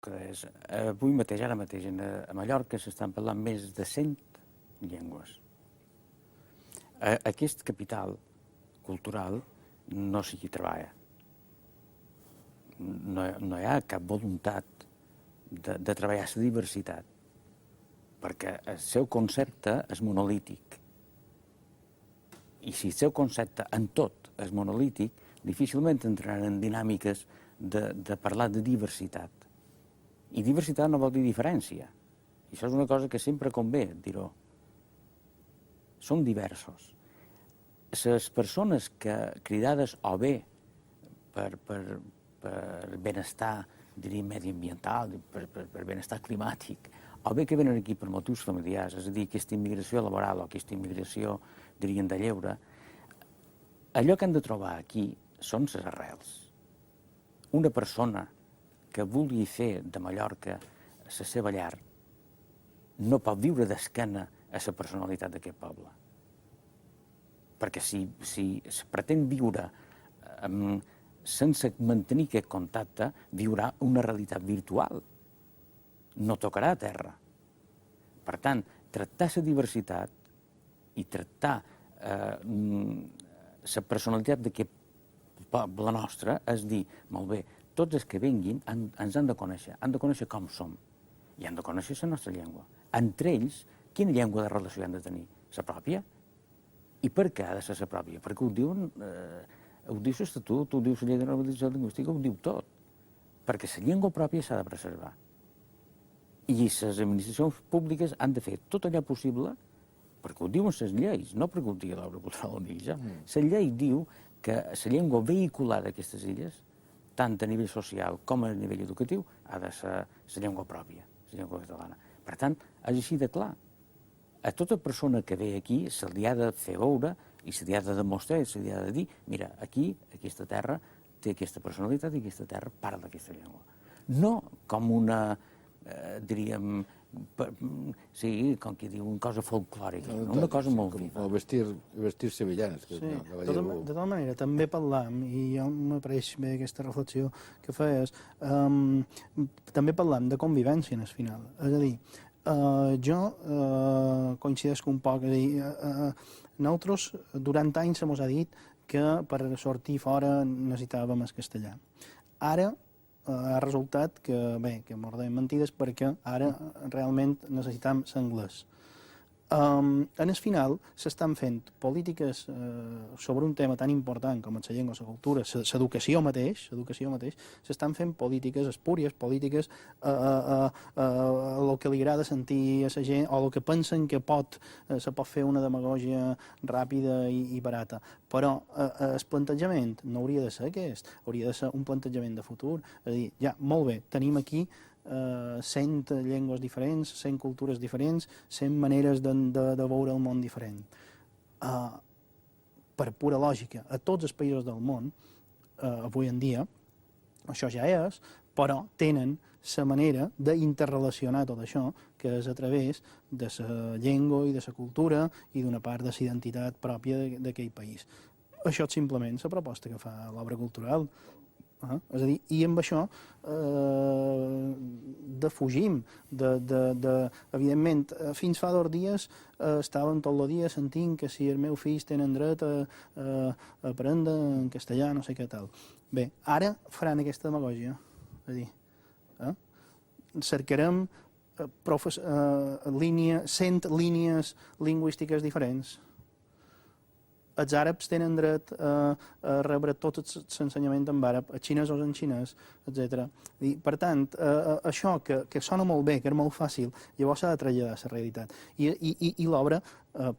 Avui mateix, ara mateix, a Mallorca s'estan parlant més de 100 llengües. Aquest capital cultural no s'hi treballa. No hi ha cap voluntat de treballar la diversitat, perquè el seu concepte és monolític. I si el seu concepte en tot és monolític, difícilment entraran en dinàmiques de parlar de diversitat. I diversitat no vol dir diferència. I això és una cosa que sempre convé dir-ho. Són diversos. Les persones cridades o bé per benestar, diríem, mediambiental, per benestar climàtic, o bé que venen aquí per motius familiars, és a dir, aquesta immigració laboral o aquesta immigració, diríem, de lleure, allò que han de trobar aquí són les arrels. Una persona que vulgui fer de Mallorca la seva llar no pot viure d'esquena a la personalitat d'aquest poble. Perquè si pretén viure sense mantenir aquest contacte, viurà una realitat virtual. No tocarà a terra. Per tant, tractar la diversitat i tractar la personalitat d'aquest poble nostre és dir, molt bé, tots els que venguin ens han de conèixer com som i han de conèixer la nostra llengua. Entre ells, quina llengua de relació han de tenir? La pròpia? I per què ha de ser la pròpia? Perquè ho diu l'Estatut, ho diu la llei de normalització lingüística, ho diu tot. Perquè la llengua pròpia s'ha de preservar. I les administracions públiques han de fer tot allò possible, perquè ho diuen les lleis, no perquè ho digui l'obra cultural on dic jo. La llei diu que la llengua vehicular d'aquestes illes, tant a nivell social com a nivell educatiu, ha de ser la llengua pròpia, la llengua catalana. Per tant, és així de clar. A tota persona que ve aquí se li ha de fer veure i se li ha de demostrar i se li ha de dir, mira, aquí, aquesta terra, té aquesta personalitat i aquesta terra parla aquesta llengua. No com una, diríem, sí, com qui diu, una cosa folclòrica, una cosa molt viva. O vestir sevillanes. Sí, de tota manera, també parlam, i jo m'apareix bé aquesta reflexió que feies, també parlam de convivència en el final. És a dir, jo coincideixo un poc, és a dir, nosaltres durant anys se mos ha dit que per sortir fora necessitàvem el castellà. Ara ha resultat que, bé, que mos deien mentides perquè ara realment necessitam l'anglès. En el final s'estan fent polítiques sobre un tema tan important com la llengua, la cultura, l'educació mateix, s'estan fent polítiques espúries, polítiques el que li agrada sentir a la gent o el que pensen que se pot fer una demagògia ràpida i barata. Però el plantejament no hauria de ser aquest, hauria de ser un plantejament de futur. És a dir, ja, molt bé, tenim aquí 100 llengües diferents, 100 cultures diferents, 100 maneres de veure el món diferent. Per pura lògica, a tots els països del món, avui en dia, això ja és, però tenen la manera d'interrelacionar tot això, que és a través de la llengua i de la cultura i d'una part de la identitat pròpia d'aquell país. Això és simplement la proposta que fa l'obra cultural. És a dir, i amb això defugim, evidentment, fins fa 2 dies estàvem tot el dia sentint que si els meus fills tenen dret a aprendre en castellà, no sé què tal. Bé, ara faran aquesta demagògia, és a dir, cercarem 100 línies lingüístiques diferents. Els àrabs tenen dret a rebre tot l'ensenyament en àrab, els xinesos en xinès, etc. Per tant, això que sona molt bé, que és molt fàcil, llavors s'ha de traslladar a la realitat. I l'obra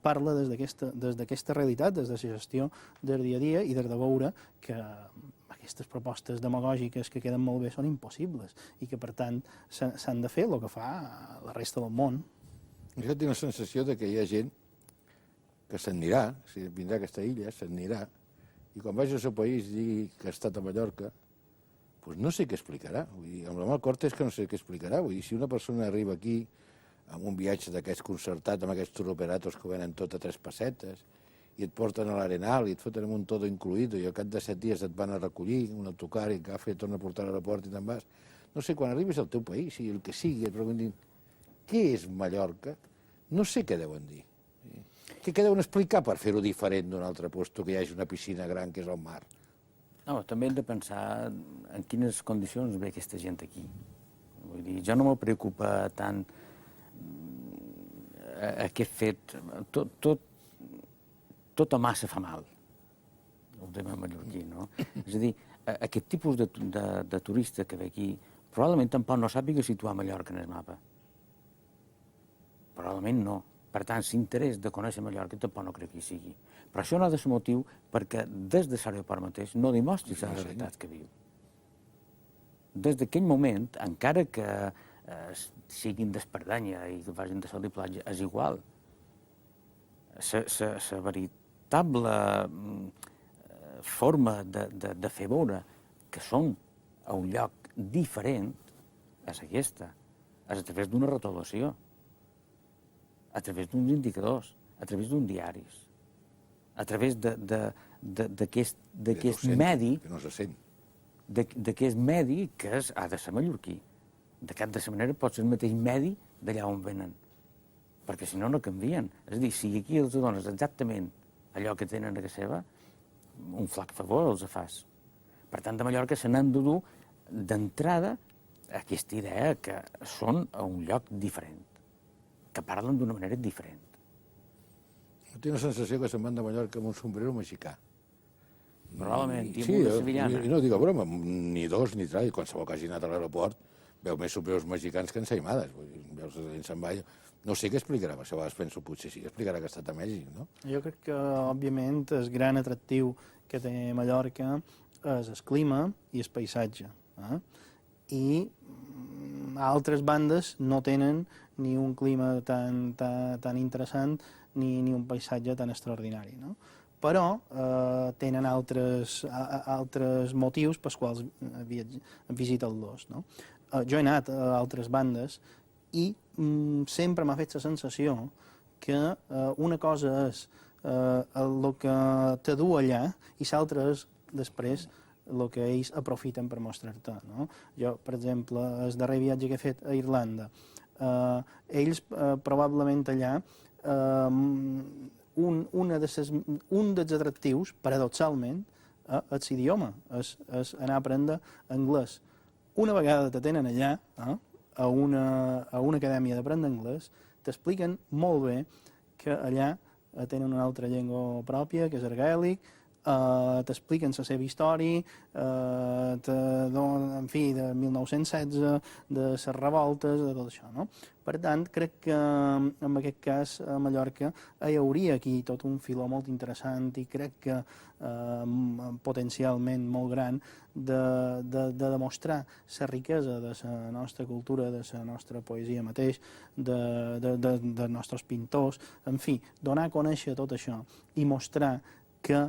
parla des d'aquesta realitat, des de la gestió del dia a dia i des de veure que aquestes propostes demagògiques que queden molt bé són impossibles i que, per tant, s'han de fer el que fa la resta del món. Jo tinc la sensació que hi ha gent que s'anirà, si vindrà a aquesta illa, s'anirà, i quan vagi al seu país i digui que ha estat a Mallorca, doncs no sé què explicarà. Vull dir, amb la mal corta és que no sé què explicarà. Vull dir, si una persona arriba aquí amb un viatge d'aquests concertats, amb aquests turoperatos que venen tot a 3 pessetes, i et porten a l'Arenal i et foten un todo incluït, i al cap de 7 dies et van a recollir un autocar i agafa i et torna a portar a l'aeroport i te'n vas, no sé, quan arribis al teu país, i el que sigui, et preguntin què és Mallorca, no sé què deuen dir. Què deuen explicar per fer-ho diferent d'un altre lloc que hi hagi una piscina gran que és el mar? No, també hem de pensar en quines condicions ve aquesta gent aquí. Vull dir, jo no me preocupa tant aquest fet. Tota massa fa mal, el tema mallorquí, no? És a dir, aquest tipus de turista que ve aquí probablement tampoc no sàpiga situar Mallorca en el mapa. Probablement no. Per tant, l'interès de conèixer Mallorca tampoc no crec que hi sigui. Però això no ha de ser motiu perquè des de l'aeroport mateix no demostri la realitat que viu. Des d'aquell moment, encara que siguin d'Espardanya i que facin de sol i platja, és igual. La veritable forma de fer veure que som a un lloc diferent és aquesta. És a través d'una retolació, a través d'uns indicadors, a través d'uns diaris, a través d'aquest medi, que no se sent, d'aquest medi que ha de ser mallorquí. De cap de la manera pot ser el mateix medi d'allà on venen, perquè si no, no canvien. És a dir, si aquí els dones exactament allò que tenen a casa seva, un flac favor els fas. Per tant, de Mallorca se n'han de dur d'entrada aquesta idea que són a un lloc diferent, que parlen d'una manera diferent. Tinc la sensació que se'n van de Mallorca amb un sombrero mexicà. Probablement, i amb Sí, una sevillana. i no dic a broma, ni dos ni tres, qualsevol que hagi anat a l'aeroport veu més sombreros mexicans que ensaïmades. Veus en se'n va... No sé què explicarà, a vegades penso, potser sí que explicarà que ha estat a Mèxic, no? Jo crec que, òbviament, el gran atractiu que té Mallorca és el clima i el paisatge. I altres bandes no tenen ni un clima tan interessant ni un paisatge tan extraordinari, no? Però tenen altres motius pels quals visiten-los, no? Jo he anat a altres bandes i sempre m'ha fet la sensació que una cosa és el que te du allà i l'altra és després el que ells aprofiten per mostrar-te, no? Jo, per exemple, el darrer viatge que he fet a Irlanda, ells probablement allà un dels atractius, paradoxalment, és l'idioma, és anar a aprendre anglès. Una vegada te tenen allà, a una acadèmia d'aprendre anglès, t'expliquen molt bé que allà tenen una altra llengua pròpia, que és el gaèlic, t'expliquen la seva història, en fi, de 1916, de les revoltes, de tot això, no? Per tant, crec que en aquest cas a Mallorca hi hauria aquí tot un filó molt interessant i crec que potencialment molt gran de demostrar la riquesa de la nostra cultura, de la nostra poesia mateix, dels nostres pintors, en fi, donar a conèixer tot això i mostrar que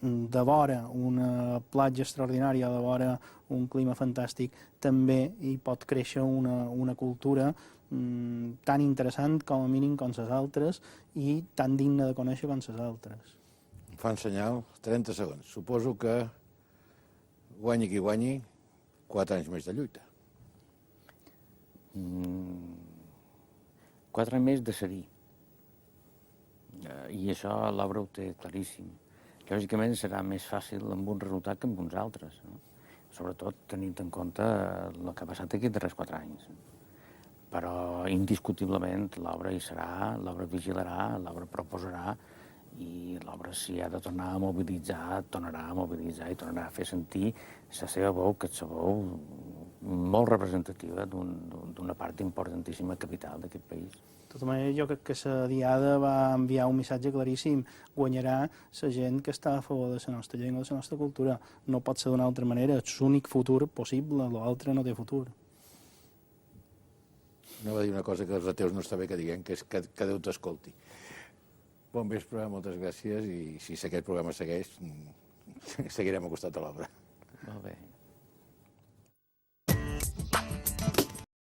de vora una platja extraordinària, de vora un clima fantàstic, també hi pot créixer una cultura tan interessant com a mínim com les altres i tan digna de conèixer com les altres. Em fan senyal, 30 segons. Suposo que guanyi qui guanyi, 4 anys més de lluita. 4 anys més de serir. I això l'obra ho té claríssim. Lògicament serà més fàcil amb un resultat que amb uns altres, no? Sobretot tenint en compte el que ha passat aquests darrers 4 anys. Però indiscutiblement l'obra hi serà, l'obra vigilarà, l'obra proposarà i l'obra, si ha de tornar a mobilitzar, tornarà a mobilitzar i tornarà a fer sentir la seva veu, que és la veu molt representativa d'una part importantíssima capital d'aquest país. De tota manera, jo crec que la Diada va enviar un missatge claríssim. Guanyarà la gent que està a favor de la nostra llengua, de la nostra cultura. No pot ser d'una altra manera. És l'únic futur possible, l'altre no té futur. No va dir una cosa que els ateus no està bé que diguem, que és que Déu t'escolti. Bon vespre, moltes gràcies, i si aquest programa segueix, seguirem al costat de l'obra. Molt bé.